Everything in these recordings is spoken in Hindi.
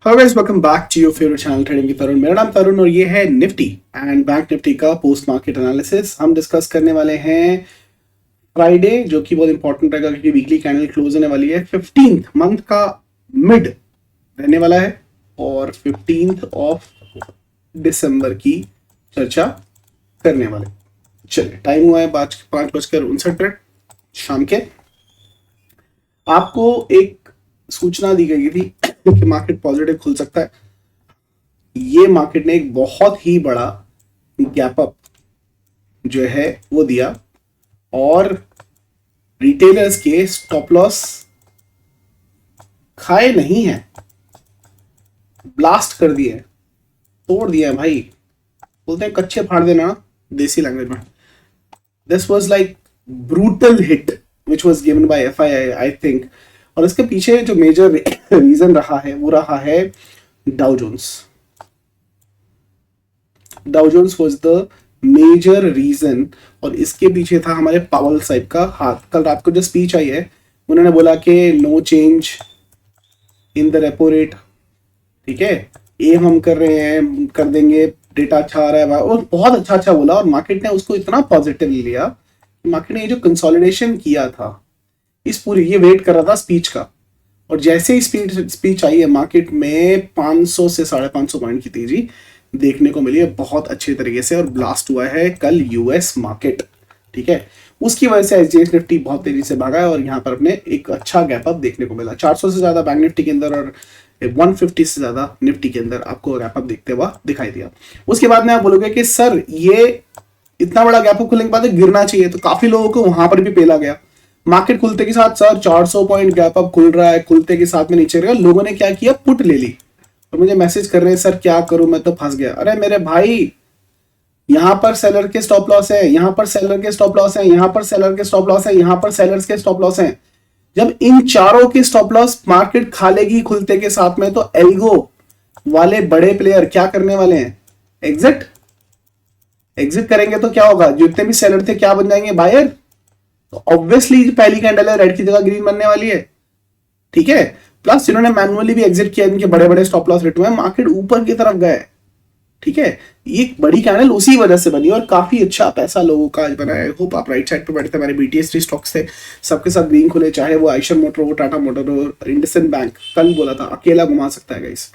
Hello guys, welcome back to your favourite channel trading with Tarun. मेरा नाम तरुण और ये है निफ्टी एंड बैंक निफ्टी का पोस्ट मार्केट एनालिसिस। हम डिस्कस करने वाले हैं फ्राइडे, जो कि बहुत इंपॉर्टेंट रहेगा क्योंकि वीकली कैंडल क्लोज होने वाली है। 15th मंथ का मिड रहने वाला है और 15th ऑफ दिसंबर की चर्चा करने वाले। चलिए, टाइम हुआ है 5:59 शाम के। आपको एक सूचना दी गई थी कि मार्केट पॉजिटिव खुल सकता है। ये मार्केट ने एक बहुत ही बड़ा गैप अप जो है वो दिया और रिटेलर्स के स्टॉप लॉस खाए नहीं है, ब्लास्ट कर दिए, तोड़ दिया है भाई। बोलते हैं कच्चे फाड़ देना देसी लैंग्वेज में। This was like brutal hit which was given by FII I think. और इसके पीछे जो मेजर रीजन रहा है वो रहा है Dow Jones. Dow Jones was the major reason और इसके पीछे था हमारे पावल साहब का हाथ। कल रात को जो स्पीच आई है उन्होंने बोला कि no change in the repo rate, ठीक है, ये हम कर रहे हैं, कर देंगे, डेटा अच्छा आ रहा है और बहुत अच्छा बोला। और मार्केट ने उसको इतना पॉजिटिवली लिया कि मार्केट ने ये जो कंसोलिडेशन किया था इस पूरी, ये वेट कर रहा था स्पीच का, और जैसे ही स्पीच आई है मार्केट में 500 से 550 पॉइंट की तेजी देखने को मिली है बहुत अच्छे तरीके से। और ब्लास्ट हुआ है कल यूएस मार्केट, ठीक है। उसकी वजह से एसजीएक्स निफ्टी बहुत तेजी से भागा है और यहाँ पर अपने एक अच्छा गैप अप देखने को मिला। 400 से ज्यादा बैंक निफ्टी के अंदर और 150 से ज्यादा निफ्टी के अंदर आपको गैप अप देखते हुआ दिखाई दिया। उसके बाद में आप बोलोगे कि सर ये इतना बड़ा गैप अप खुलने के बाद गिरना चाहिए, तो काफी लोगों को वहां पर भी पेला गया। मार्केट खुलते के साथ सर 400 पॉइंट गैप अप खुल रहा है, खुलते के साथ में नीचे गया। लोगों ने क्या किया, पुट ले ली और मुझे मैसेज कर रहे हैं सर क्या करूं, मैं तो फंस गया। अरे मेरे भाई, यहां पर सेलर के स्टॉप लॉस है, यहां पर सेलर के स्टॉप लॉस है, यहां पर सेलर के स्टॉप लॉस है, यहां पर सेलर्स के स्टॉप लॉस है। जब इन चारों के स्टॉप लॉस मार्केट खा लेगी खुलते के साथ में, तो एल्गो वाले बड़े प्लेयर क्या करने वाले हैं, एग्जिट करेंगे। तो क्या होगा, जितने भी सेलर थे क्या बन जाएंगे, बायर। तो ऑब्वियसली पहली कैंडल है रेड की जगह ग्रीन बनने वाली है, ठीक है। प्लस जिन्होंने मैनुअली भी एग्जिट किया, इनके बड़े बड़े स्टॉप लॉस हिट हुए, मार्केट ऊपर की तरफ गए, ठीक है। ये बड़ी कैंडल उसी वजह से बनी और काफी अच्छा पैसा लोगों का आज बना है। होप आप राइट साइड पे बैठे थे, हमारे बीटीएसटी स्टॉक्स थे, सबके सब ग्रीन खुले, चाहे वो आयशर मोटर हो, टाटा मोटर हो, इंडसइंड बैंक। कल बोला था अकेला घुमा सकता है गाइस,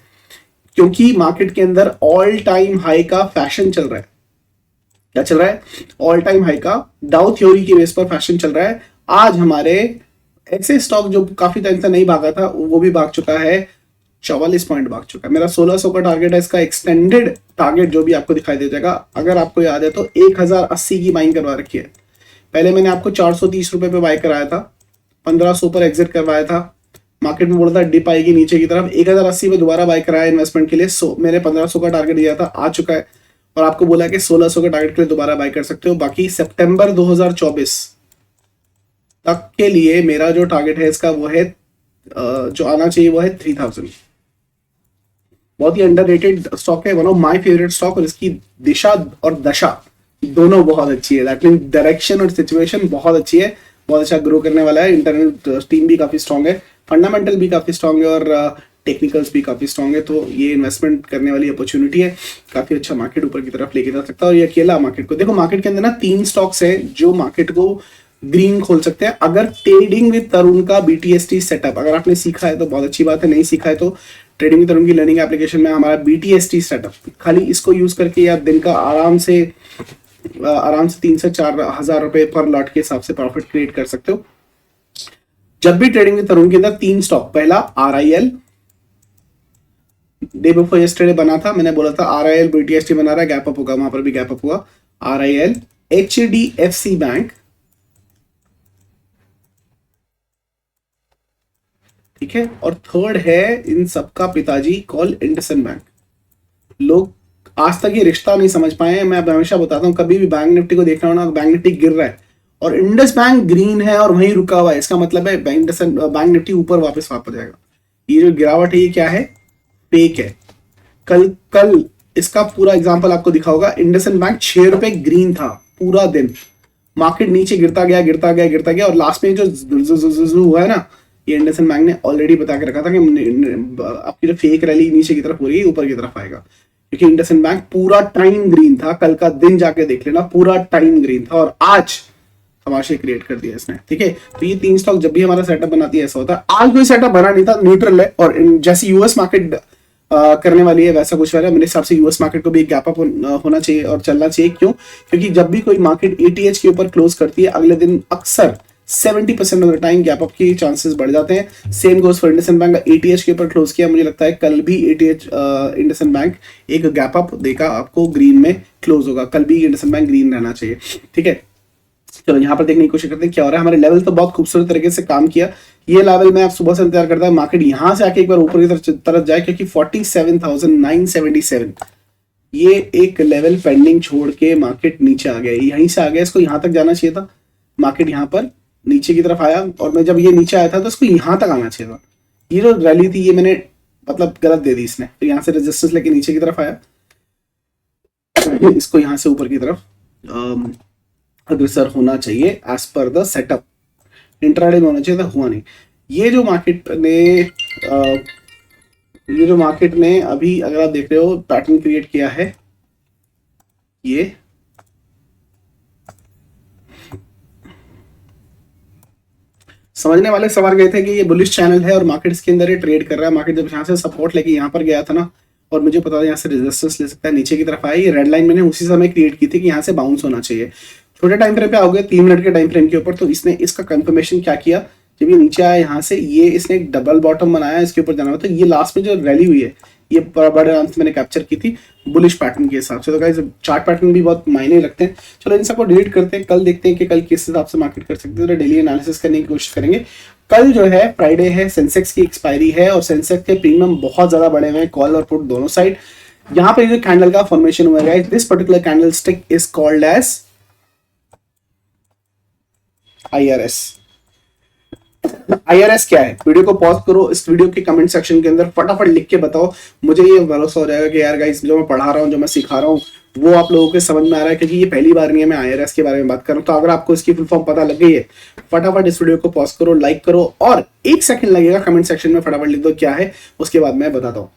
क्योंकि मार्केट के अंदर ऑल टाइम हाई का फैशन चल रहा है। क्या चल रहा है, ऑल टाइम हाई का डाउ थ्योरी की बेस पर फैशन चल रहा है। आज हमारे ऐसे स्टॉक जो काफी टाइम से नहीं भागा था वो भी भाग चुका है, 44 पॉइंट भाग चुका है। मेरा 1600 का टारगेट है, इसका एक्सटेंडेड टारगेट जो भी आपको दिखाई दे जाएगा। अगर आपको याद है तो 1080 की बाइंग करवा रखी है। पहले मैंने आपको 430 रुपए पे बाय कराया था, 1500 पर एग्जिट करवाया था। मार्केट में बोला था डिप आएगी नीचे की तरफ, 1080 पे दोबारा बाय कराया इन्वेस्टमेंट के लिए। मैंने 1500 का टारगेट दिया था, आ चुका है। और आपको बोला कि 1600 के टारगेट के लिए दोबारा बाय कर सकते हो। बाकी सितंबर 2024 तक के लिए मेरा जो टारगेट है इसका वो है, जो आना चाहिए वो है 3000। बहुत ही अंडररेटेड स्टॉक है, one of my favourite stock. और इसकी दिशा और दशा दोनों बहुत अच्छी है। दैट मीन डायरेक्शन और सिचुएशन बहुत अच्छी है, बहुत अच्छा ग्रो करने वाला है। इंटरनल टीम भी काफी स्ट्रांग है, फंडामेंटल भी काफी स्ट्रांग है और टेक्निकल्स भी काफी स्ट्रांग है। तो ये इन्वेस्टमेंट करने वाली अपॉर्चुनिटी है, काफी अच्छा मार्केट ऊपर की तरफ लेके जा सकता है। और ये अकेला मार्केट को देखो, मार्केट के अंदर ना 3 स्टॉक्स है जो मार्केट को ग्रीन खोल सकते हैं अगर ट्रेडिंग विद तरुण का बीटीएसटी सेटअप अगर आपने सीखा है तो बहुत अच्छी बात है, नहीं सीखा है तो ट्रेडिंग विद तरुण की लर्निंग एप्लीकेशन में हमारा बीटीएसटी सेटअप, खाली इसको यूज करके या दिन का आराम से 3 से 4 हजार रुपए पर लॉट के हिसाब से प्रॉफिट क्रिएट कर सकते हो। जब भी ट्रेडिंग विद तरुण के अंदर 3 स्टॉक, पहला RIL, डे बिफोर यस्टरडे बना था, मैंने बोला था RIL बीटीएसटी बना रहा है, गैप अप होगा, वहां पर भी गैप अप हुआ। RIL, HDFC बैंक, ठीक है। और थर्ड है इन सबका पिताजी कॉल इंडसइंड बैंक। लोग आज तक ये रिश्ता नहीं समझ पाए हैं। मैं हमेशा बताता हूं, कभी भी बैंक निफ्टी को देखना हो ना, बैंक निफ्टी गिर रहा है और इंडस बैंक ग्रीन है और वहीं रुका हुआ है, इसका मतलब है बैंक निफ्टी ऊपर वापस जाएगा। ये जो गिरावट है ये क्या है, फेक है। कल इसका पूरा एग्जांपल आपको दिखा होगा। इंडसइंड बैंक 6 रुपए ग्रीन था पूरा दिन, मार्केट नीचे गिरता गया और लास्ट में जो हुआ है ना, ये इंडसइंड बैंक ने ऑलरेडी बता के रखा था कि आपकी जो फेक रैली नीचे की तरफ हो रही है ऊपर की तरफ आएगा, क्योंकि इंडसइंड बैंक पूरा टाइम ग्रीन था। कल का दिन जाके देख लेना, पूरा टाइम ग्रीन था और आज तमाशे क्रिएट कर दिया इसने। ठीक है, तो ये 3 स्टॉक जब भी हमारा सेटअप बनाती है ऐसा होता है। आज कोई सेटअप बना नहीं था, न्यूट्रल है, और जैसे यूएस मार्केट करने वाली है वैसा कुछ वाला। मेरे हिसाब से यूएस मार्केट को भी एक गैप अप होना चाहिए और चलना चाहिए। क्यों? क्योंकि जब भी कोई मार्केट एटीएच के ऊपर क्लोज करती है अगले दिन अक्सर 70% of the time gap up की चांसेस बढ़ जाते हैं। Same goes for IndusInd bank, ATH के ऊपर क्लोज किया, मुझे लगता है कल भी एटीएच इंडसइंड बैंक एक गैप अप देगा आपको, ग्रीन में क्लोज होगा। कल भी इंडसइंड बैंक ग्रीन रहना चाहिए। ठीक है, चलो यहाँ पर देखने की कोशिश करते हैं क्या हो रहा है। हमारे लेवल तो बहुत खूबसूरत तरीके से काम किया। ये लेवल में आप सुबह से इंतजार करता है मार्केट यहाँ से आके एक बार ऊपर की तरफ जाए, क्योंकि 47,977 ये एक लेवल पेंडिंग छोड़ के मार्केट नीचे आ गया, यहीं से आ गया। इसको यहाँ तक जाना चाहिए था, मार्केट यहाँ पर नीचे की तरफ आया, और मैं जब ये नीचे आया था तो इसको यहाँ तक आना चाहिए था। ये जो रैली थी ये मैंने मतलब गलत दे दी इसने, तो यहाँ से रेजिस्टेंस लेके नीचे की तरफ आया, इसको यहाँ से ऊपर की तरफ अग्रसर होना चाहिए as per the setup. Intraday में होना चाहिए था, हुआ नहीं। ये जो मार्केट ने अभी अगर आप देख रहे हो पैटर्न क्रिएट किया है, ये समझने वाले समझ गए थे कि ये बुलिश चैनल है और मार्केट इसके अंदर ही ट्रेड कर रहा है। मार्केट जब यहाँ से सपोर्ट लेके यहाँ पर गया था ना, और मुझे पता था यहाँ से रेजिस्टेंस ले सकता है, नीचे की तरफ आया। ये रेड लाइन मैंने उसी समय क्रिएट की थी कि यहाँ से बाउंस होना चाहिए। छोटे टाइम फ्रेम पे आओगे 3 मिनट के टाइम फ्रेम के ऊपर, तो इसने इसका कंफर्मेशन क्या किया, जब ये नीचे आया यहाँ से, ये इसने एक डबल बॉटम बनाया, इसके ऊपर जाना। तो ये लास्ट में जो रैली हुई है ये बड़े आराम से मैंने कैप्चर की थी बुलिश पैटर्न के हिसाब से। तो गाइस चार्ट पैटर्न भी बहुत मायने रखते हैं। चलो इन सबको डिलीट करते हैं, कल देखते हैं कि कल किस हिसाब से मार्केट कर सकते हैं। तो डेली एनालिसिस करने की कोशिश करेंगे। कल जो है फ्राइडे है, सेंसेक्स की एक्सपायरी है और सेंसेक्स के प्रीमियम बहुत ज्यादा बढ़े हुए हैं, कॉल और पुट दोनों साइड। यहाँ पर जो कैंडल का फॉर्मेशन हुआ है, this particular candle stick is called as IRS। IRS क्या है? वीडियो को पॉज करो, इस वीडियो के कमेंट सेक्शन के अंदर फटाफट लिख के बताओ। मुझे ये भरोसा हो जाएगा कि यार गाइस जो मैं पढ़ा रहा हूँ, जो मैं सिखा रहा हूँ, वो आप लोगों के समझ में आ रहा है, क्योंकि ये पहली बार नहीं है मैं IRS के बारे में बात कर रहा हूँ। तो अगर आपको इसकी फुल फॉर्म पता लग गई है, फटाफट इस वीडियो को पॉज करो, लाइक करो, और 1 सेकंड लगेगा कमेंट सेक्शन में फटाफट लिख दो क्या है, उसके बाद मैं बताता हूँ।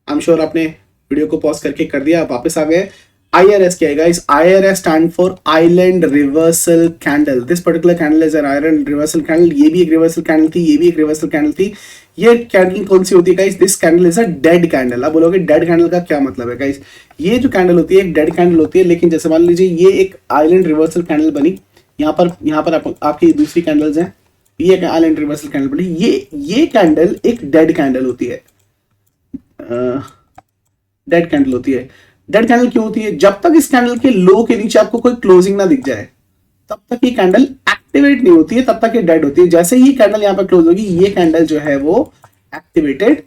आई एम श्योर आपने वीडियो को पॉज करके कर दिया, आप वापस आ गए। IRS क्या है guys? IRS stand for island reversal candle. This particular candle is an island reversal candle. ये भी एक रिवर्सल कैंडल थी, ये भी एक रिवर्सल कैंडल थी। ये कैंडल कौन सी होती है guys? This candle is a dead candle. आप बोलोगे डेड कैंडल का क्या मतलब है गाइस? ये जो कैंडल होती है एक डेड कैंडल होती है, लेकिन जैसे मान लीजिए ये एक आइलैंड रिवर्सल कैंडल बनी, यहाँ पर आपकी दूसरी कैंडल्स हैं, ये एक आइलैंड रिवर्सल कैंडल बनी, ये कैंडल एक डेड कैंडल होती है। डेड कैंडल होती है। डेड कैंडल क्यों होती है? जब तक इस कैंडल के लो के नीचे आपको कोई क्लोजिंग ना दिख जाए तब तक ये कैंडल एक्टिवेट नहीं होती है, तब तक ये डेड होती है। जैसे ही कैंडल यहाँ पर क्लोज होगी, ये कैंडल जो है वो एक्टिवेटेड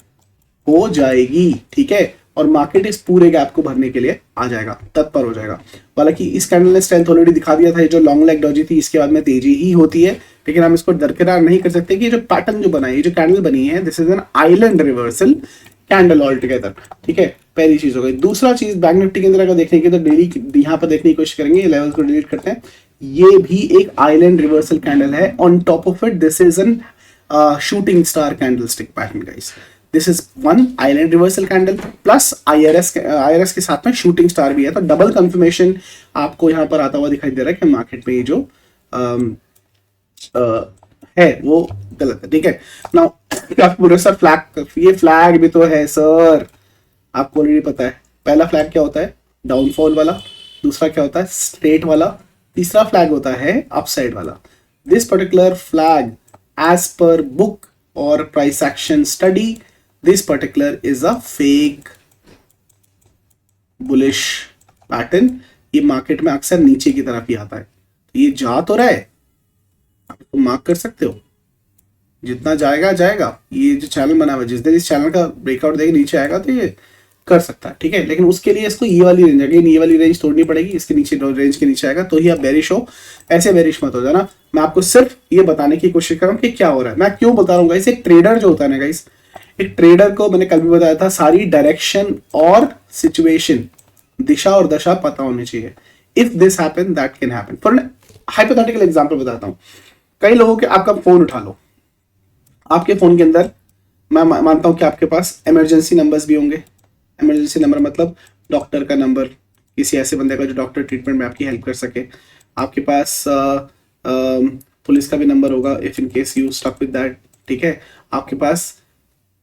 हो जाएगी। ठीक है, और मार्केट इस पूरे गैप को भरने के लिए आ जाएगा, तत्पर हो जाएगा। हालांकि इस कैंडल ने स्ट्रेंथ ऑलरेडी दिखा दिया था, जो लॉन्ग लेग डॉजी थी इसके बाद में तेजी ही होती है, लेकिन हम इसको दरकिरार नहीं कर सकते कि जो पैटर्न जो बना है, जो कैंडल बनी है, this is an island reversal candle all together. ठीक है, पहली चीज हो गई। दूसरा चीज बैंक निफ्टी के अंदर अगर देखने की तो डेली यहाँ पर देखने की कोशिश करेंगे, लेवल्स को डिलीट करते हैं। ये भी एक आइलैंड रिवर्सल कैंडल है। On top of it this is an shooting star candle stick pattern guys. This is one island reversal candle plus IRS के साथ में शूटिंग स्टार भी है। तो डबल कंफर्मेशन आपको यहाँ पर आता हुआ दिखाई दे रहा है कि मार्केट में ये जो है वो गलत है। ठीक है, नाउ आप बोलो सर फ्लैग, ये फ्लैग भी तो है सर, आपको ऑलरेडी पता है। पहला फ्लैग क्या होता है? डाउनफॉल वाला। दूसरा क्या होता है? स्ट्रेट वाला। तीसरा फ्लैग होता है अपसाइड वाला। This particular flag as per book और price action study, this particular is a fake bullish pattern. ये मार्केट में अक्सर नीचे की तरफ ही आता है। तो ये जा तो रहा है, आप तो मार्क कर सकते हो, जितना जाएगा जाएगा। ये जो चैनल बना हुआ है, जिस दिन इस चैनल का ब्रेकआउट देके नीचे आएगा तो ये कर सकता है। ठीक है, लेकिन उसके लिए इसको ये वाली रेंज, अगेन ये वाली रेंज तोड़नी पड़ेगी। इसके नीचे रेंज के नीचे आएगा तो ही आप बेरिश हो। ऐसे बेरिश मत हो जाना। मैं आपको सिर्फ ये बताने की कोशिश कर रहा हूँ कि क्या हो रहा है। मैं क्यों बता रहा हूँ गाइस? एक ट्रेडर जो होता है ना गाइस, एक ट्रेडर को मैंने कल भी बताया था, सारी डायरेक्शन और सिचुएशन, दिशा और दशा पता होनी चाहिए। If this happen that can happen. For hypothetical example बताता हूँ। कई लोगों के, आपका फोन उठा लो, आपके फोन के अंदर मैं मानता हूं कि आपके पास इमरजेंसी नंबर्स भी होंगे। इमरजेंसी नंबर मतलब डॉक्टर का नंबर, किसी ऐसे बंदे का जो डॉक्टर ट्रीटमेंट में आपकी हेल्प कर सके। आपके पास पुलिस का भी नंबर होगा if in case you stuck with that, ठीक है। आपके पास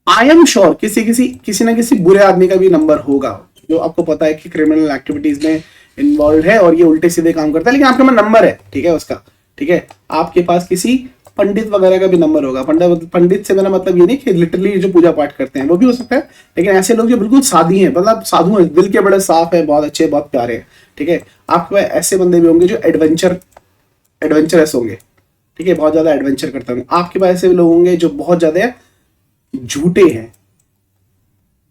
आई एम श्योर किसी ना किसी बुरे आदमी का भी नंबर होगा जो आपको पता है कि क्रिमिनल एक्टिविटीज में इन्वॉल्व है और ये उल्टे सीधे काम करता है, लेकिन आपके पास नंबर है, ठीक है उसका, ठीक है। आपके पास किसी पंडित वगैरह का भी नंबर होगा। पंडित से मेरा मतलब ये नहीं कि लिटरली जो पूजा पाठ करते हैं, वो भी हो सकता है, लेकिन ऐसे लोग जो बिल्कुल साधी हैं, मतलब साधु हैं, दिल के बड़े साफ है, बहुत अच्छे, बहुत प्यारे हैं, ठीक है। आपके पास ऐसे बंदे भी होंगे जो एडवेंचरस होंगे, ठीक है, बहुत ज्यादा एडवेंचर करते होंगे। आपके पास ऐसे लोग होंगे जो बहुत ज्यादा झूठे हैं,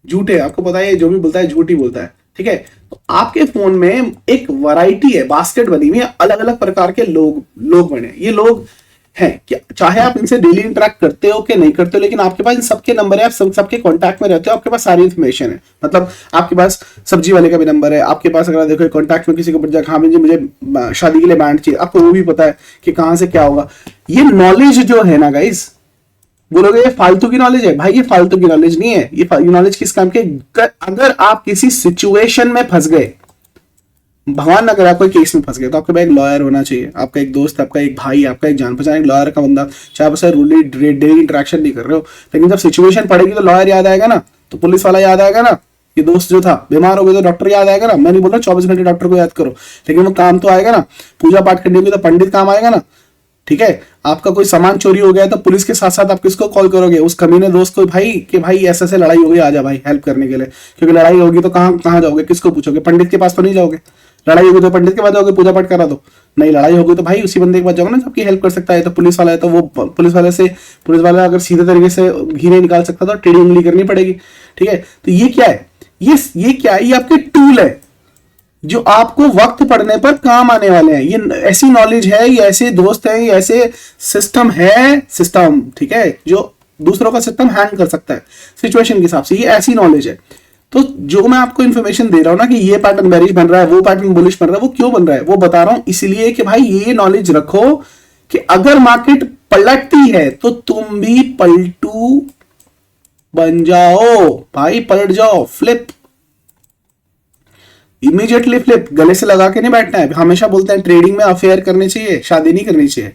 झूठे, आपको पता है जो भी बोलता है झूठ ही बोलता है, ठीक है। तो आपके फोन में एक वैरायटी है, बास्केट बनी हुई है, अलग अलग प्रकार के लोग बने। ये लोग हैं क्या, चाहे आप इनसे डेली इंटरेक्ट करते हो कि नहीं करते हो, लेकिन आपके पास इन सबके नंबर है, आप सबके कांटेक्ट में रहते हो, आपके पास सारी इंफॉर्मेशन है। मतलब आपके पास सब्जी वाले का भी नंबर है, आपके पास अगर देखो कांटेक्ट में किसी को पड़ जाए, हाँ जी मुझे शादी के लिए बैंड चाहिए, आपको वो भी पता है कि कहां से क्या होगा। ये नॉलेज जो है ना गाइस, बोलोगे ये फालतू की नॉलेज है, भाई ये फालतू की नॉलेज नहीं है। ये नॉलेज किस काम के, अगर आप किसी सिचुएशन में फंस गए, भगवान ना करे आप कोई केस में फंस गए, तो आपके पास एक लॉयर होना चाहिए, आपका एक दोस्त, आपका एक भाई, आपका एक जान पहचान एक लॉयर का बंदा। चाहे आप उससे डेली इंटरेक्शन नहीं कर रहे हो, लेकिन जब सिचुएशन पड़ेगी तो लॉयर याद आएगा ना, तो पुलिस वाला याद आएगा ना, ये दोस्त जो था बीमार हो गया तो डॉक्टर याद आएगा ना। मैं नहीं बोल रहा 24 घंटे डॉक्टर को याद करो, लेकिन वो काम तो आएगा ना। पूजा पाठ करने होगी तो पंडित काम आएगा ना, ठीक है। आपका कोई सामान चोरी हो गया तो पुलिस के साथ साथ आप किसको कॉल करोगे, उस कमीने दोस्त को, भाई कि भाई ऐसे लड़ाई हो गई, आजा भाई हेल्प करने के लिए, क्योंकि लड़ाई होगी तो कहाँ जाओगे, किसको पूछोगे, पंडित के पास तो नहीं जाओगे। लड़ाई होगी तो पंडित के पास जाओगे, पूजा पाठ करा दो। नहीं लड़ाई होगी तो भाई उसी बंदे के पास जाओगे ना जो आपकी हेल्प कर सकता है। तो पुलिस वाला है तो वो पुलिस वाला अगर सीधे तरीके से घी नहीं निकाल सकता तो टेढ़ी उंगली करनी पड़ेगी, ठीक है। तो ये क्या है, ये क्या है, ये आपके टूल है जो आपको वक्त पड़ने पर काम आने वाले हैं। ये ऐसी नॉलेज है, ये ऐसे दोस्त हैं, ये ऐसे सिस्टम है, ठीक है, जो दूसरों का सिस्टम हैंड कर सकता है सिचुएशन के हिसाब से। ये ऐसी नॉलेज है। तो जो मैं आपको इंफॉर्मेशन दे रहा हूं ना कि ये पैटर्न बेरिश बन रहा है, वो पैटर्न बुलिश बन रहा है, वो क्यों बन रहा है वो बता रहा हूं इसलिए कि भाई ये नॉलेज रखो कि अगर मार्केट पलटती है तो तुम भी पलटू बन जाओ, भाई पलट जाओ, फ्लिप, इमीडिएटली फ्लिप। गले से लगा के नहीं बैठना है। हमेशा बोलते हैं ट्रेडिंग में अफेयर करने चाहिए, शादी नहीं करनी चाहिए।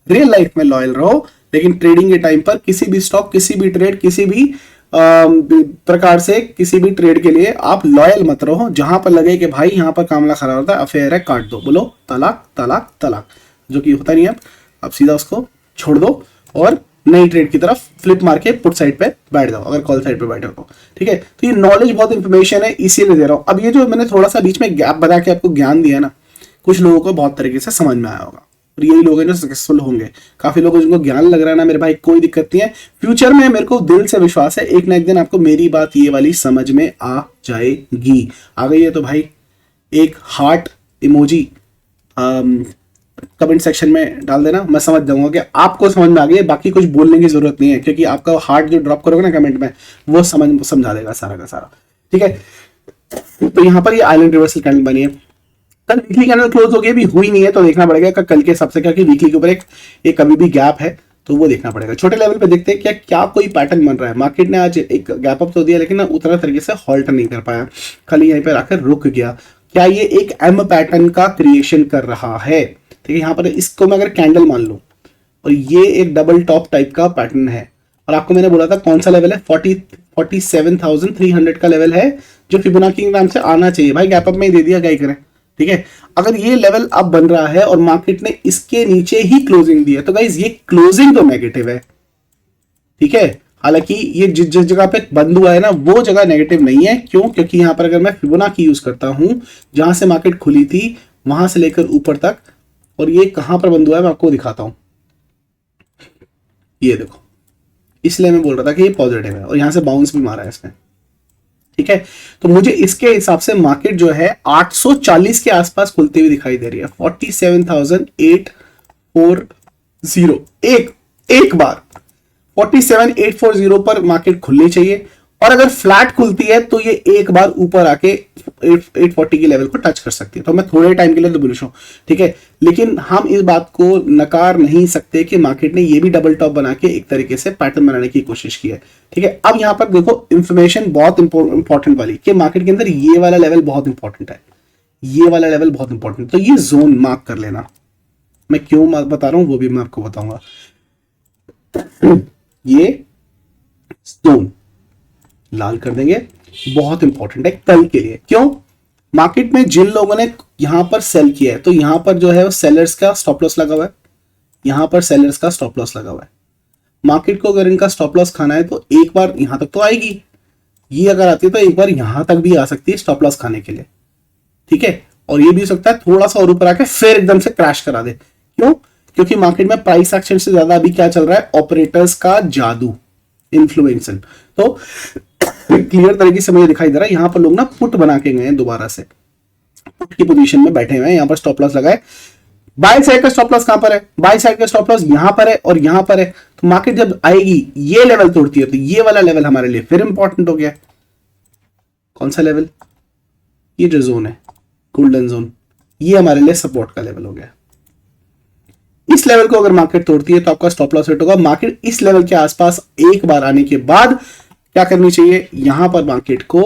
रियल लाइफ में लॉयल रहो, लेकिन ट्रेडिंग के टाइम पर किसी भी स्टॉक, किसी भी ट्रेड, किसी भी प्रकार से किसी भी ट्रेड के लिए आप लॉयल मत रहो। जहां पर लगे कि भाई यहां पर कामला खराब होता है, अफेयर है, काट दो, बोलो तलाक तलाक तलाक, जो कि होता नहीं है। अब सीधा उसको छोड़ दो और नई ट्रेड की तरफ फ्लिप मार के पुट साइड पे बैठ जाओ, अगर कॉल साइड पे बैठे हो तो, ठीक है। तो ये नॉलेज बहुत इंफॉर्मेशन है, इसीलिए दे रहा हूं। अब ये जो मैंने थोड़ा सा बीच में गैप बता के आपको ज्ञान दिया ना, कुछ लोगों को बहुत तरीके से समझ में आया होगा और यही लोग हैं जो सक्सेसफुल होंगे। काफी लोगों जिनको ज्ञान लग रहा है ना मेरे भाई, कोई दिक्कत नहीं है। फ्यूचर में मेरे को दिल से विश्वास है एक ना एक दिन आपको मेरी बात ये वाली समझ में आ जाएगी। आ गई है तो भाई एक हार्ट इमोजी कमेंट सेक्शन में डाल देना, मैं समझ जाऊंगा कि आपको समझ में आ गई है। बाकी कुछ बोलने की जरूरत नहीं है, क्योंकि आपका हार्ट जो ड्रॉप करोगे ना कमेंट में, वो समझा देगा सारा का सारा, ठीक है। तो यहाँ पर ये आइलैंड रिवर्सल कैंडल बनी है। कल वीकली कैंडल क्लोज हो गई, भी हुई नहीं है तो देखना पड़ेगा कल के हिसाब से, क्योंकि वीकली के ऊपर एक अभी भी गैप है तो वो देखना पड़ेगा। छोटे लेवल पे देखते हैं क्या कोई पैटर्न बन रहा है। मार्केट ने आज एक गैप अप तो दिया, लेकिन ना उतना तरीके से हॉल्ट नहीं कर पाया, खाली यहीं पर आकर रुक गया। क्या ये एक एम पैटर्न का क्रिएशन कर रहा है? ठीक है, यहाँ पर इसको मैं अगर कैंडल मान लूं और ये एक डबल टॉप टाइप का पैटर्न है, और आपको मैंने बोला था कौन सा लेवल है, 47,300 का लेवल है जो फिबोनाची के नाम से आना चाहिए। भाई गैप अप में ही दे दिया, क्या ही करें, ठीक है। अगर ये लेवल अब बन रहा है और मार्केट ने इसके नीचे ही क्लोजिंग दी है तो गाइस ये क्लोजिंग तो नेगेटिव है, ठीक है। हालांकि ये जिस जगह पे बंद हुआ है ना वो जगह नेगेटिव नहीं है। क्यों? क्योंकि यहां पर अगर मैं फिबोनाची यूज करता हूं, जहां से मार्केट खुली थी वहां से लेकर ऊपर तक, और ये कहां पर बंद हुआ है मैं आपको दिखाता हूं, ये देखो, इसलिए मैं बोल रहा था कि ये पॉजिटिव है, और यहां से बाउंस भी मारा है इसने, ठीक है। तो मुझे इसके हिसाब से मार्केट जो है 840 के आसपास खुलती हुई दिखाई दे रही है। 47,840 एक बार 47,840 पर मार्केट खुलनी चाहिए, और अगर फ्लैट खुलती है तो ये एक बार ऊपर आके 840 के लेवल को टच कर सकती है। तो मैं थोड़े टाइम के लिए तो बुलिश हूं, ठीक है, लेकिन हम इस बात को नकार नहीं सकते कि मार्केट ने ये भी डबल टॉप बना के एक तरीके से पैटर्न बनाने की कोशिश की है, ठीक है। अब यहां पर देखो इंफॉर्मेशन बहुत इंपॉर्टेंट वाली कि मार्केट के अंदर ये वाला लेवल बहुत इंपॉर्टेंट है, ये वाला लेवल बहुत इंपॉर्टेंट। तो ये जोन मार्क कर लेना, मैं क्यों बता रहा हूं वो भी मैं आपको बताऊंगा। ये जोन लाल कर देंगे, बहुत इंपॉर्टेंट है कल के लिए। क्यों? मार्केट में जिन लोगों ने यहां पर सेल किया है तो यहां पर जो है वो सेलर्स का स्टॉप लॉस लगा हुआ है, यहां पर सेलर्स का स्टॉप लॉस लगा हुआ है। मार्केट को अगर इनका स्टॉप लॉस खाना है तो एक बार यहां तक तो आएगी, ये अगर आती है तो एक बार यहां तक भी आ सकती है स्टॉप लॉस खाने के लिए, ठीक है। और ये भी हो सकता है थोड़ा सा और ऊपर आके फिर एकदम से क्रैश करा दे। क्यों? क्योंकि मार्केट में प्राइस एक्शन से ज्यादा अभी क्या चल रहा है, ऑपरेटर्स का जादू, इन्फ्लुएंसर। तो क्लियर तरीके से मुझे दिखाई दे रहा है यहां पर लोग ना पुट बना के गए हैं, दोबारा से पुट की पोजीशन में बैठे हुए हैं, यहां पर स्टॉप लॉस लगाए। बाय साइड का स्टॉप लॉस कहां पर है, बाय साइड का स्टॉप लॉस यहां पर है और यहां पर है। तो मार्केट जब आएगी ये लेवल तोड़ती है तो ये वाला लेवल हमारे लिए फिर इंपॉर्टेंट हो गया। कौन सा लेवल? ये जो जोन है गोल्डन जोन, ये हमारे लिए सपोर्ट का लेवल हो गया। इस लेवल को अगर मार्केट तोड़ती है तो आपका स्टॉप लॉस हिट होगा। मार्केट इस लेवल के आसपास एक बार आने के बाद क्या करनी चाहिए, यहां पर मार्केट को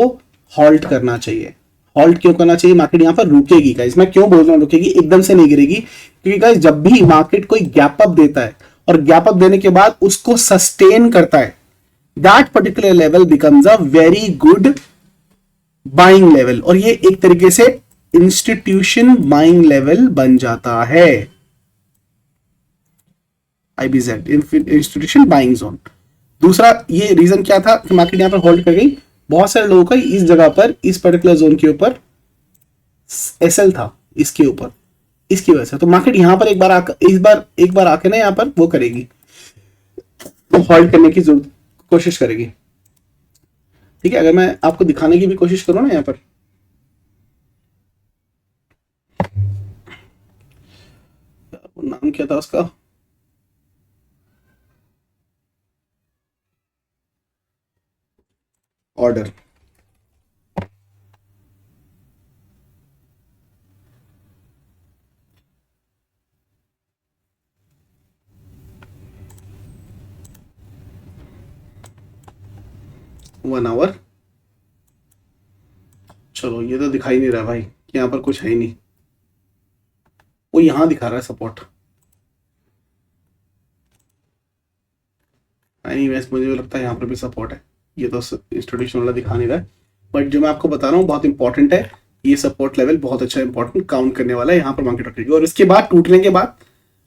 हॉल्ट करना चाहिए। हॉल्ट क्यों करना चाहिए? मार्केट यहां पर रुकेगी गाइस, मैं क्यों बोल रहा हूं रुकेगी, एकदम से नहीं गिरेगी, क्योंकि गाइस जब भी मार्केट कोई गैप अप देता है और गैप अप देने के बाद उसको सस्टेन करता है, that particular level becomes a very good buying level, और ये एक तरीके से इंस्टीट्यूशन बाइंग लेवल बन जाता है, आईबीजेड इंस्टीट्यूशन बाइंग जोन। दूसरा ये रीजन क्या था कि मार्केट यहां पर होल्ड कर गई, बहुत सारे लोगों का इस जगह पर इस पर्टिकुलर जोन के ऊपर एसएल था, इसके ऊपर, इसकी वजह से। तो मार्केट यहां पर एक बार आके ना यहां पर वो करेगी, होल्ड करने की कोशिश करेगी, ठीक है। अगर मैं आपको दिखाने की भी कोशिश करूं ना, यहां पर नाम क्या था उसका, ऑर्डर, वन आवर। चलो ये तो दिखाई नहीं रहा भाई, यहां पर कुछ है ही नहीं, वो यहां दिखा रहा है सपोर्ट। एनीवेज मुझे लगता है यहाँ पर भी सपोर्ट है, ये तो इंस्टीट्यूशन वाला दिखा नहीं रहा है, बट जो मैं आपको बता रहा हूँ बहुत इंपॉर्टेंट है, ये सपोर्ट लेवल बहुत अच्छा इंपॉर्टेंट काउंट करने वाला है, यहाँ पर मार्केट रखेगी और इसके बाद टूटने के बाद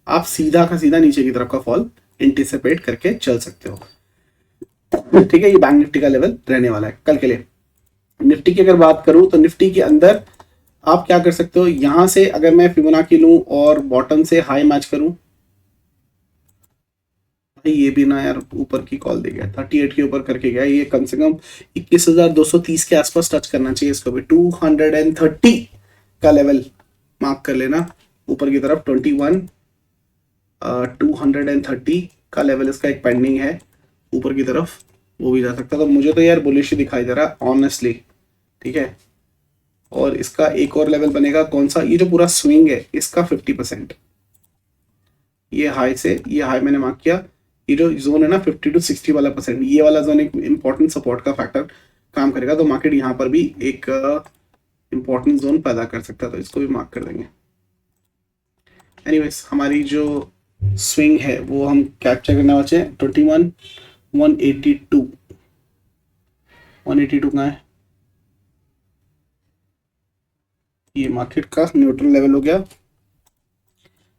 आप सीधा का सीधा नीचे की तरफ का फॉल एंटिसिपेट करके चल सकते हो, ठीक है। ये बैंक निफ्टी का लेवल रहने वाला है कल के लिए। निफ्टी की अगर बात करूं तो निफ्टी के अंदर आप क्या कर सकते हो, यहां से अगर मैं फिबोनाची लूं और बॉटम से हाई मैच करूं, ये भी ना यार ऊपर की कॉल दे गया, 38 के ऊपर करके गया, ये कम से कम 21,230 के आसपास टच करना चाहिए इसको भी। 230 का लेवल मार्क कर लेना ऊपर की तरफ, 230 का लेवल इसका एक पेंडिंग है ऊपर की तरफ, वो भी जा सकता है। तो मुझे तो यार बुलिश ही दिखाई दे रहा है ऑनेस्टली, ठीक है। और इसका एक और लेवल बनेगा कौन सा, ये जो पूरा स्विंग है इसका 50%, ये हाई से ये हाई मैंने मार्क किया, ये जो जोन है ना 50 to 60 वाला परसेंट, ये वाला जोन एक इंपॉर्टेंट सपोर्ट का फैक्टर काम करेगा। तो मार्केट यहाँ पर भी एक इंपॉर्टेंट जोन पैदा कर सकता है, तो इसको भी मार्क कर देंगे। एनीवेज हमारी जो स्विंग है वो हम कैप्चर करने वाले हैं 21,182 कहाँ है, ये मार्केट का न्यूट्रल लेवल हो गया,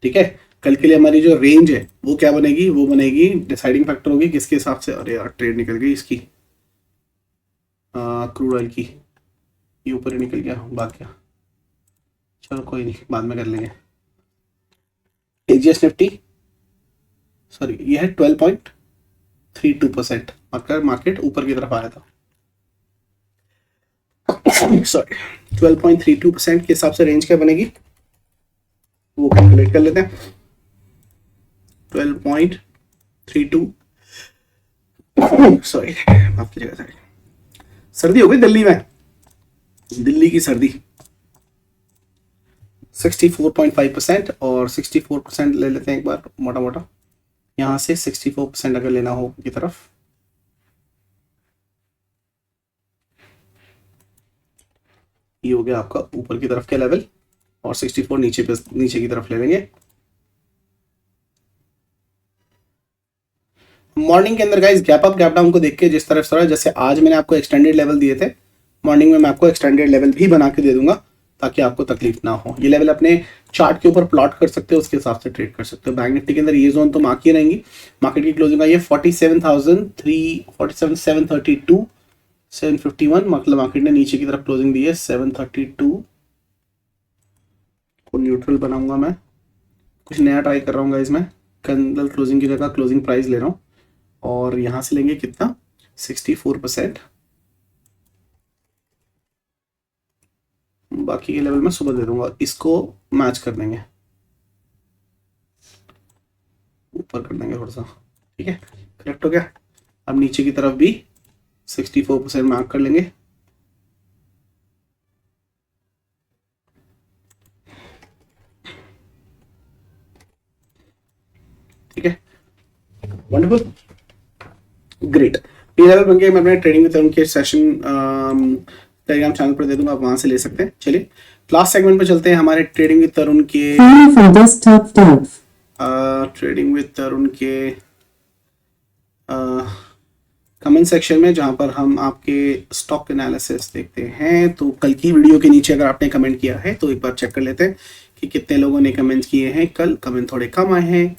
ठीक है। कल के लिए हमारी जो रेंज है वो क्या बनेगी, वो बनेगी डिसाइडिंग फैक्टर होगी किसके हिसाब से, अरे यार ट्रेड निकल गई इसकी, क्रूड ऑयल की, ये ऊपर ही निकल गया, भाग गया, चलो कोई नहीं बाद में कर लेंगे। एजीएस निफ्टी सॉरी ये है 12.32%, मार्केट ऊपर की तरफ आया था, सॉरी 12.32% के हिसाब से रेंज क्या बनेगी वो कैलकुलेट कर लेते हैं। 12.32 सॉरी माफ कीजिएगा सर, सर्दी हो गई दिल्ली में, दिल्ली की सर्दी। 64.5% और 64% ले लेते हैं एक बार मोटा मोटा, यहाँ से 64% अगर लेना हो की तरफ, ये हो गया आपका ऊपर की तरफ के लेवल, और 64 नीचे पे, नीचे की तरफ ले लेंगे। मॉर्निंग के अंदर guys gap up gap down को देख के जिस तरफ से, जैसे आज मैंने आपको एक्सटेंडेड लेवल दिए थे, मॉर्निंग में मैं आपको एक्सटेंडेड लेवल भी बना के दे दूंगा ताकि आपको तकलीफ ना हो। ये लेवल अपने चार्ट के ऊपर प्लॉट कर सकते हो, उसके हिसाब से ट्रेड कर सकते हो। बैंक निफ्टी के अंदर ये जोन तो मार्क ही रहेंगी। मार्केट की क्लोजिंग का ये 47,732 751, मतलब मार्केट ने नीचे की तरफ क्लोजिंग दी है 732 को। न्यूट्रल बनाऊंगा मैं, कुछ नया ट्राई कर रहा हूँ गाइस। मैं कैंडल क्लोजिंग की जगह क्लोजिंग प्राइस ले रहा हूँ, और यहां से लेंगे कितना, 64%। बाकी के लेवल में सुबह दे दूंगा, इसको मैच कर देंगे, ऊपर कर देंगे थोड़ा सा, ठीक है। करेक्ट हो गया। अब नीचे की तरफ भी 64% मार्क कर लेंगे। ठीक है, वंडरफुल, ग्रेट। ये लेवल बन के मैं अपने ट्रेडिंग विद तरुण के सेशन टेलीग्राम चैनल पर दे दूंगा, आप वहां से ले सकते हैं। चलिए लास्ट सेगमेंट पे चलते हैं, हमारे ट्रेडिंग विद तरुण के ट्रेडिंग विद तरुण के कमेंट सेक्शन में, जहां पर हम आपके स्टॉक एनालिसिस देखते हैं। तो कल की वीडियो के नीचे अगर आपने कमेंट किया है तो एक बार चेक कर लेते हैं कि कितने लोगों ने कमेंट किए हैं। कल कमेंट थोड़े कम आए हैं,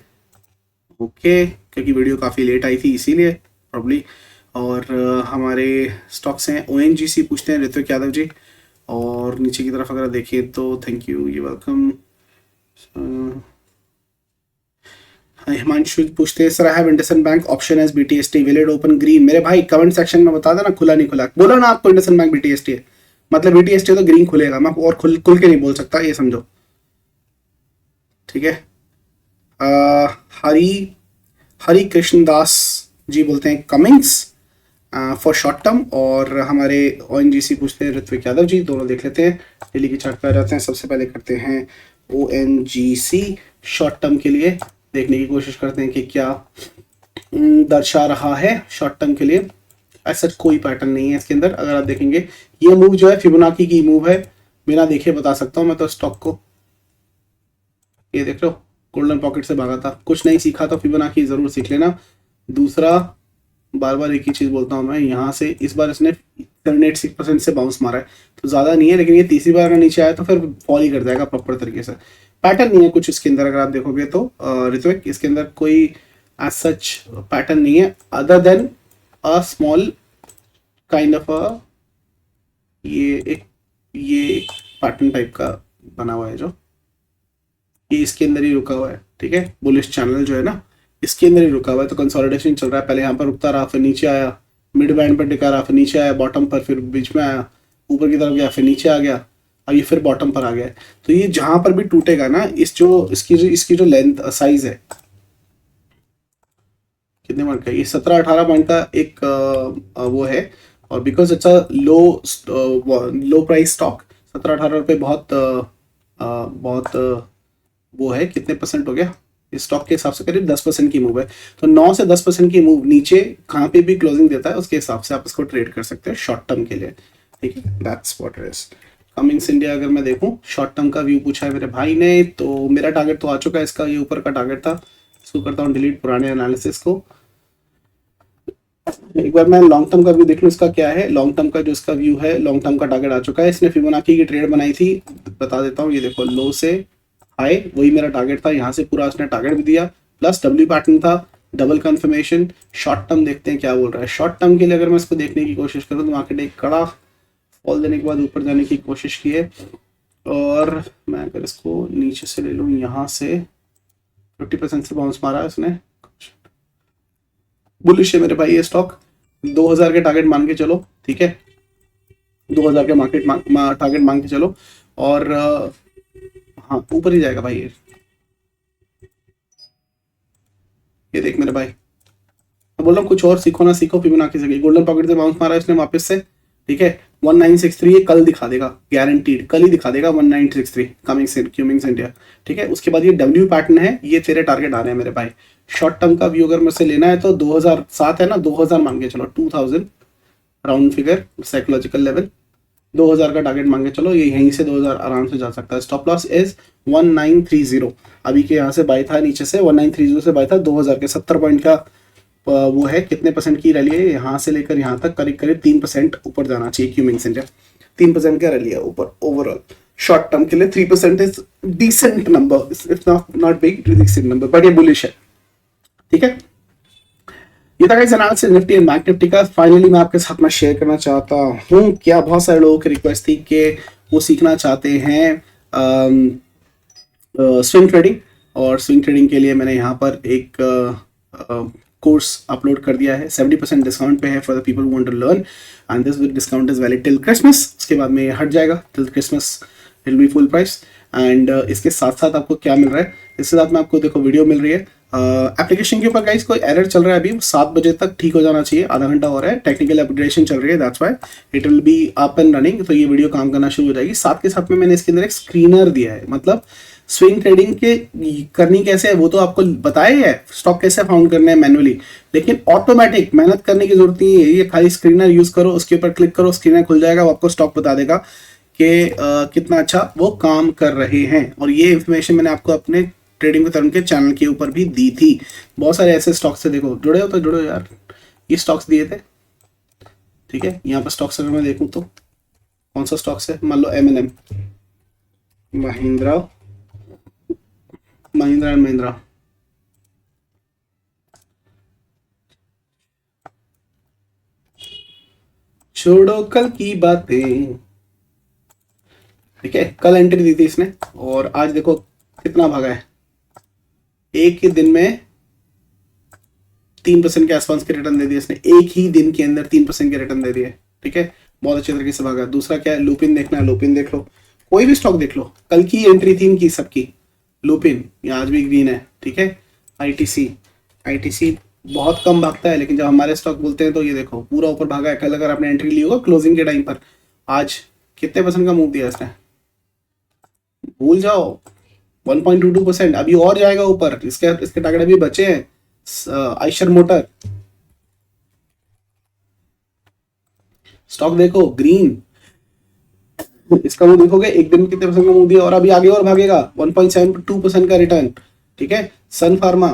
ओके, क्योंकि वीडियो काफ़ी लेट आई थी इसीलिए प्रॉब्ली। और हमारे स्टॉक्स हैं ONGC पूछते हैं ऋत्विक यादव जी, और नीचे की तरफ अगर देखिए तो थैंक यू, ये वेलकम। हिमांशु पूछते हैं sir I have IndusInd bank option as BTST, will it open green? मेरे भाई कमेंट सेक्शन में बता देना खुला नहीं खुला, बोलो ना आपको इंडसइंड बैंक BTST है, मतलब BTST है तो ग्रीन खुलेगा। मैं और खुल के नहीं बोल सकता, ये समझो, ठीक है। हरी कृष्ण दास जी बोलते हैं कमिंग्स फॉर शॉर्ट टर्म, और हमारे ONGC पूछते हैं ऋत्विक यादव जी। दोनों देख लेते हैं, डेली की चार्ट पे आ जाते हैं। सबसे पहले करते हैं ONGC शॉर्ट टर्म के लिए, देखने की कोशिश करते हैं कि क्या दर्शा रहा है शॉर्ट टर्म के लिए। ऐसा कोई पैटर्न नहीं है इसके अंदर। अगर आप देखेंगे ये मूव जो है फिबोनाची की मूव है, बिना देखे बता सकता हूँ मैं तो स्टॉक को। ये देख लो, गोल्डन पॉकेट से भागा था, कुछ नहीं सीखा तो फिबोनाची जरूर सीख लेना। दूसरा, बार बार एक ही चीज बोलता हूँ मैं, यहाँ से इस बार इसने 786% से बाउंस मारा है, तो ज्यादा नहीं है, लेकिन ये तीसरी बार अगर नीचे आया तो फिर फॉल ही कर जाएगा प्रॉपर तरीके से। पैटर्न नहीं है कुछ इसके अंदर, अगर आप देखोगे तो ऋत्विक, इसके अंदर कोई एज सच पैटर्न नहीं है other than a small kind of a, ये एक पैटर्न टाइप का बना हुआ है जो ये इसके अंदर ही रुका हुआ है, ठीक है। बुलिश चैनल जो है ना, इसके अंदर ही रुका हुआ है, तो कंसोलिडेशन चल रहा है। पहले यहाँ पर रुकता रहा, फिर नीचे आया, मिड बैंड पर टिका रहा, फिर नीचे आया बॉटम पर, फिर बीच में आया, ऊपर की तरफ गया, फिर नीचे आ गया, अब ये फिर बॉटम पर आ गया। तो ये जहां पर भी टूटेगा ना, इसकी जो लेंथ साइज है, कितने पॉइंट का, ये 17-18 पॉइंट का एक वो है, और because it's a low price stock, 17-18 रुपये बहुत वो है। कितने परसेंट हो गया इस स्टॉक के हिसाब से, करीब 10% की मूव है। तो 9 से 10% की मूव नीचे कहाँ पे भी क्लोजिंग देता है, उसके हिसाब से आप इसको ट्रेड कर सकते हैं शॉर्ट टर्म के लिए, ठीक है। That's what it is. Cummins India अगर मैं देखूं, शॉर्ट टर्म का व्यू पूछा है मेरे भाई ने, तो मेरा टारगेट तो आ चुका है इसका, ये ऊपर का टारगेट था। इसको करता हूँ डिलीट, पुराने एनालिसिस को। एक बार मैं लॉन्ग टर्म का व्यू देख लूँ इसका क्या है। लॉन्ग टर्म का जो इसका व्यू है, लॉन्ग टर्म का टारगेट आ चुका है। इसने फिबोनाची की ट्रेड बनाई थी, बता देता हूँ, ये देखो, लो से हाई, वही मेरा टारगेट था। यहाँ से पूरा उसने टारगेट भी दिया, प्लस डब्ल्यू पैटर्न था, डबल कंफर्मेशन। शॉर्ट टर्म देखते हैं क्या बोल रहा है। शॉर्ट टर्म के लिए अगर मैं इसको देखने की कोशिश करूँ तो मार्केट एक कड़ा फॉल देने के बाद ऊपर जाने की कोशिश की है, और मैं अगर इसको नीचे से ले लूँ, यहाँ से 50% से बाउंस मारा है इसने। बुलिश है मेरे भाई ये स्टॉक, 2000 के टारगेट मान के चलो, ठीक है, 2000 के मार्केट टारगेट मान के चलो, और हाँ ऊपर ही जाएगा भाई ये देख मेरे भाई, मैं बोल रहा हूँ कुछ और सीखो ना सीखो, फिबोनाची से। गोल्डन पॉकेट से बाउंस मारा इसने वापस से, ठीक है 1963 ये कल दिखा देगा, गारंटीड कल ही दिखा देगा 1963 कमिंग इंडिया। ठीक है, उसके बाद ये डब्ल्यू पैटर्न है, ये तेरे टारगेट आ रहे हैं मेरे भाई। शॉर्ट टर्म का व्यू अगर मेरे से लेना है तो 2007 है ना, 2000 मान के चलो, 2000 राउंड फिगर साइकोलॉजिकल लेवल, 2000 का टारगेट मांगे चलो, ये यहीं से 2000 आराम से जा सकता है। स्टॉप लॉस इज 1930, अभी के यहाँ से बाय था, नीचे से 1930 से बाय था, 2000 के 70 पॉइंट का वो है। कितने परसेंट की रैली है, यहाँ से लेकर यहाँ तक करीब करीब 3% ऊपर जाना चाहिए क्यूमिंग्स इंडिया। 3% का रैली है ऊपर ओवरऑल शॉर्ट टर्म के लिए। 3% is decent number, if not big, it is decent number, but ये बुलिश है। ठीक है, ये था guys analysis Nifty and bank Nifty का। फाइनली मैं आपके साथ में शेयर करना चाहता हूँ, क्या बहुत सारे लोगों की रिक्वेस्ट थी कि वो सीखना चाहते हैं स्विंग ट्रेडिंग, और स्विंग ट्रेडिंग के लिए मैंने यहाँ पर एक कोर्स अपलोड कर दिया है। 70% डिस्काउंट पे है for the people who want to learn, and this discount is valid till Christmas. उसके बाद में ये हट जाएगा, till Christmas it will be full price. And इसके साथ साथ आपको क्या मिल रहा है, इसके साथ में आपको देखो वीडियो मिल रही है एप्लीकेशन के ऊपर। गाइस कोई एरर चल रहा है, अभी 7 बजे तक ठीक हो जाना चाहिए, आधा घंटा हो रहा है, टेक्निकल अपग्रेडेशन चल रही है, that's why it will be up and running. तो ये वीडियो काम करना शुरू हो जाएगी। साथ के साथ में मैंने इसके अंदर एक स्क्रीनर दिया है, मतलब स्विंग ट्रेडिंग के करनी कैसे है वो तो आपको बताया है, स्टॉक कैसे फाउंड करना है मैनुअली, लेकिन ऑटोमेटिक मेहनत करने की जरूरत नहीं है। ये खाली स्क्रीनर यूज करो, उसके ऊपर क्लिक करो, स्क्रीनर खुल जाएगा, वो आपको स्टॉक बता देगा कि कितना अच्छा वो काम कर रहे हैं। और ये इन्फॉर्मेशन मैंने आपको अपने ट्रेडिंग विद तरुण के चैनल के ऊपर भी दी थी। बहुत सारे ऐसे स्टॉक्स से, देखो जुड़े हो तो जुड़ो यार, ये स्टॉक्स दिए थे। ठीक है, यहाँ पर स्टॉक्स अगर मैं देखूँ तो कौन सा स्टॉक्स है, मान लो M&M, महिंद्रा एंड महिंद्रा, छोड़ो कल की बातें। ठीक है, कल एंट्री दी थी इसने और आज देखो कितना भागा है, एक ही दिन में 3% के आसपास के रिटर्न दे दिए इसने, एक ही दिन के अंदर 3% के रिटर्न दे दिए। ठीक है, बहुत अच्छे तरीके से भागा। दूसरा क्या है, लुपिन देखना है, लुपिन देख लो, कोई भी स्टॉक देख लो, कल की एंट्री थी इनकी सबकी, लुपिन ये आज भी ग्रीन है। ठीक है, आईटीसी बहुत कम भागता है, लेकिन जब हमारे स्टॉक बोलते हैं तो ये देखो पूरा ऊपर भागा है। कल अगर आपने एंट्री ली होगा क्लोजिंग के टाइम पर, आज कितने परसेंट का मूव दिया इसने, भूल जाओ, 1.22%। अभी और जाएगा ऊपर, इसके टारगेट अभी बचे हैं। आइशर मोटर स्टॉक देखो ग्रीन, इसका वो देखोगे एक दिन कितने परसेंट का मूव दिया, और अभी आगे और भागेगा, 1.72% का रिटर्न। ठीक है, सन फार्मा,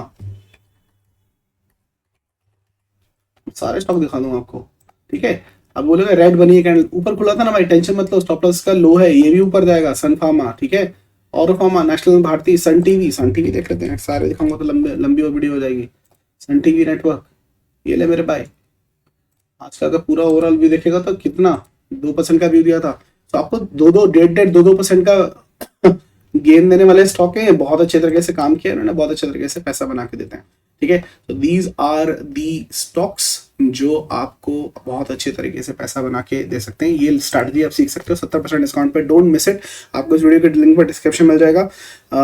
सारे स्टॉक दिखा दूंगा आपको। ठीक है, अब बोलेगा रेड बनी है कैंडल, ऊपर खुला था ना भाई, टेंशन मत लो, स्टॉप लॉस का लो है, ये भी ऊपर जाएगा। सन फार्मा, ठीक है, और pharma, national Bharti, Sun TV देख लेते हैं, सारे दिखाऊंगा तो लंबी वीडियो हो जाएगी। सन टीवी नेटवर्क, ये ले मेरे भाई, आज का अगर पूरा ओवरऑल व्यू देखेगा तो कितना 2% का व्यू दिया था। तो आपको 2% का गेन देने वाले स्टॉक है, बहुत अच्छे तरीके से काम किया उन्होंने, बहुत अच्छे तरीके से पैसा बना के देते हैं। ठीक है, तो दीज आर दी स्टॉक्स जो आपको बहुत अच्छे तरीके से पैसा बना के दे सकते हैं। ये स्ट्रैटेजी आप सीख सकते हो 70% डिस्काउंट पे, डोंट मिस इट। आपको इस वीडियो के लिंक पर डिस्क्रिप्शन मिल जाएगा,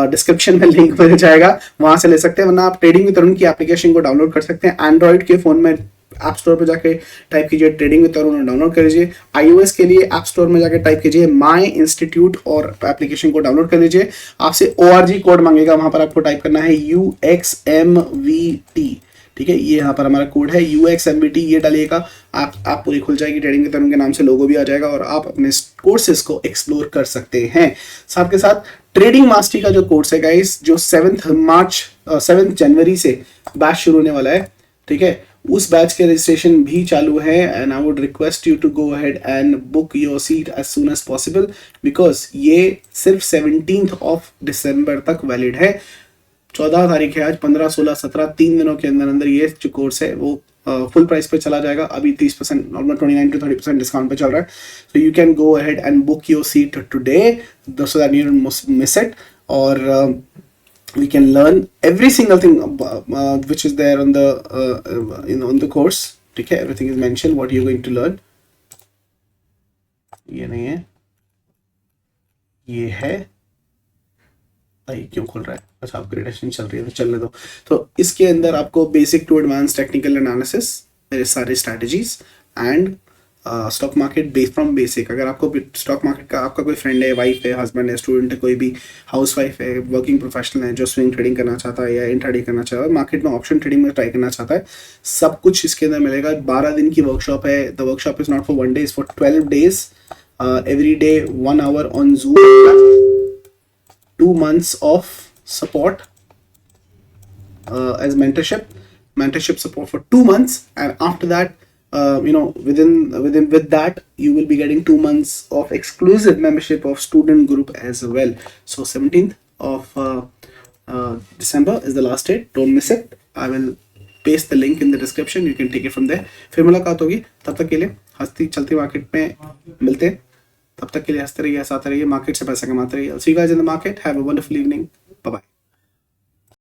डिस्क्रिप्शन में लिंक मिल जाएगा, वहां से ले सकते हैं, वरना आप ट्रेडिंग विद तरुण की एप्लीकेशन को डाउनलोड कर सकते हैं। एंड्रॉइड के फोन में ऐप स्टोर पर जाके टाइप कीजिए ट्रेडिंग विद तरुण, डाउनलोड कर लीजिए। iOS के लिए ऐप स्टोर में जाके टाइप कीजिए माई इंस्टीट्यूट और एप्लीकेशन को डाउनलोड कर लीजिए। आपसे ORG कोड मांगेगा, वहां पर आपको टाइप करना है UXMVT। ठीक है, ये यहाँ पर हमारा कोड है UXMVT, ये डालिएगा, आप पूरी खुल जाएगी, ट्रेडिंग विद तरुण के नाम से लोगो भी आ जाएगा और आप अपने कोर्सेज को एक्सप्लोर कर सकते हैं। साथ के साथ ट्रेडिंग मास्टरी का जो कोर्स है गाइस, जो 7 जनवरी से बैच शुरू होने वाला है। ठीक है, उस बैच के रजिस्ट्रेशन भी चालू है, and I would request you to go ahead and book your seat as soon as possible, because ये सिर्फ 17 दिसंबर तक वैलिड है। 14 तारीख है आज, 15, 16, 17, 3 दिनों के अंदर अंदर ये जो कोर्स है वो फुल प्राइस पे चला जाएगा। अभी 30%, ऑलमोस्ट 29 to 30% डिस्काउंट पे चल रहा है। So you can go ahead and book your seat today so that you don't miss it, और we can learn every single thing which is there on the on the course. ठीक है, everything is mentioned what you're going to learn. ये नहीं है, ये है, क्यों खुल रहा है, अच्छा अपग्रेडेशन चल रही है तो चलने दो। तो इसके अंदर आपको basic to advance technical analysis, मेरे सारे strategies and stock market base from basic. अगर आपको स्टॉक मार्केट का आपका कोई फ्रेंड है, वाइफ है, हस्बैंड है, स्टूडेंट है, कोई भी हाउस वाइफ है, वर्किंग प्रोफेशनल है जो स्विंग ट्रेडिंग करना चाहता है या इन ट्रेडिंग करना चाहता है, मार्केट में ऑप्शन ट्रेडिंग में ट्राई करना चाहता है, सब कुछ इसके अंदर मिलेगा। 12 दिन की वर्कशॉप है। The workshop is not for 1 day, is for 12 days, every day 1 hour on Zoom, 2 months of support as mentorship support for 2 months, and after that, with that you will be getting 2 months of exclusive membership of student group as well. So 17th of December is the last date. Don't miss it. I will paste the link in the description. You can take it from there. फिर मुलाकात होगी। तब तक के लिए हंसती चलती मार्केट में मिलते हैं। तब तक के लिए हंसते रहिए, हंसाते रहिए, मार्केट से पैसा कमाते रहिए। See you guys in the market. Have a wonderful evening. Bye bye.